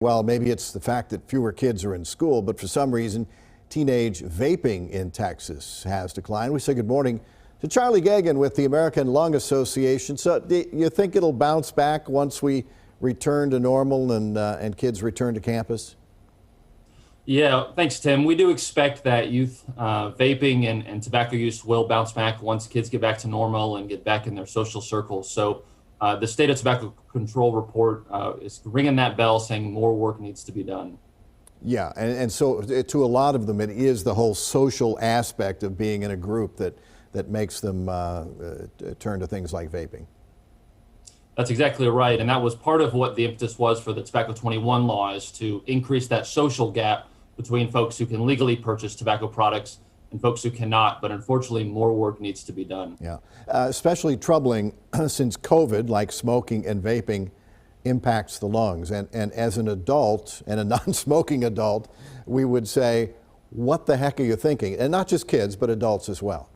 Well, maybe it's the fact that fewer kids are in school, but for some reason, teenage vaping in Texas has declined. We say good morning to Charlie Gagen with the American Lung Association. So do you think it'll bounce back once we return to normal and kids return to campus? Yeah, thanks, Tim. We do expect that youth vaping and tobacco use will bounce back once kids get back to normal and get back in their social circles. So the State of Tobacco Control report is ringing that bell saying more work needs to be done. Yeah, and so to a lot of them, it is the whole social aspect of being in a group that makes them turn to things like vaping. That's exactly right. And that was part of what the impetus was for the Tobacco 21 law, is to increase that social gap between folks who can legally purchase tobacco products and folks who cannot. But unfortunately, more work needs to be done. Yeah, especially troubling since COVID, like smoking and vaping, impacts the lungs. And as an adult and a non-smoking adult, we would say, what the heck are you thinking? And not just kids, but adults as well.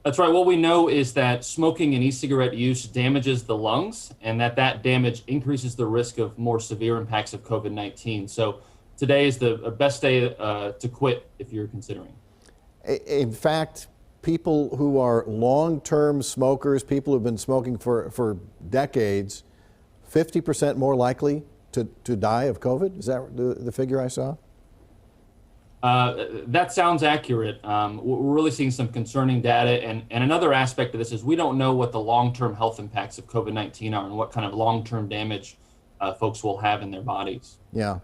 That's right. What we know is that smoking and e-cigarette use damages the lungs, and that damage increases the risk of more severe impacts of COVID-19. So today is the best day to quit if you're considering. In fact, people who are long-term smokers, people who've been smoking for decades, 50% more likely to die of COVID? Is that the figure I saw? That sounds accurate. We're really seeing some concerning data. And another aspect of this is we don't know what the long-term health impacts of COVID-19 are and what kind of long-term damage folks will have in their bodies. Yeah.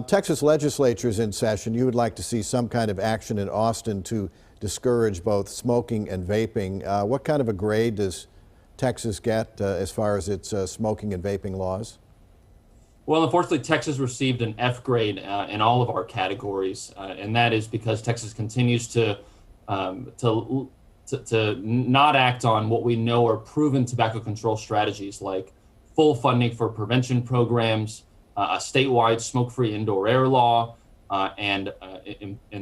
Texas legislature is in session. You would like to see some kind of action in Austin to discourage both smoking and vaping. What kind of a grade does Texas get as far as its smoking and vaping laws? Well, unfortunately, Texas received an F grade in all of our categories, and that is because Texas continues to not act on what we know are proven tobacco control strategies, like full funding for prevention programs, a statewide smoke-free indoor air law, and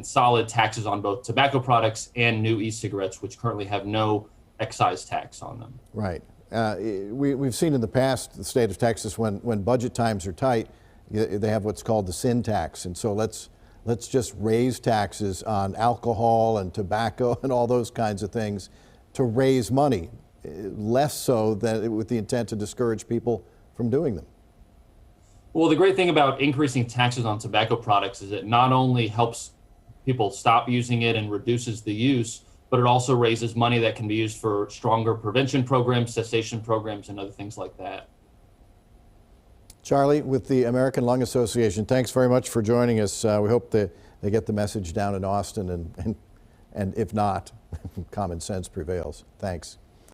solid taxes on both tobacco products and new e-cigarettes, which currently have no excise tax on them. Right. We've seen in the past the state of Texas, when budget times are tight, they have what's called the sin tax. And so let's just raise taxes on alcohol and tobacco and all those kinds of things to raise money, less so than with the intent to discourage people from doing them. Well, the great thing about increasing taxes on tobacco products is it not only helps people stop using it and reduces the use, but it also raises money that can be used for stronger prevention programs, cessation programs, and other things like that. Charlie, with the American Lung Association, thanks very much for joining us. We hope that they get the message down in Austin, and if not, common sense prevails. Thanks.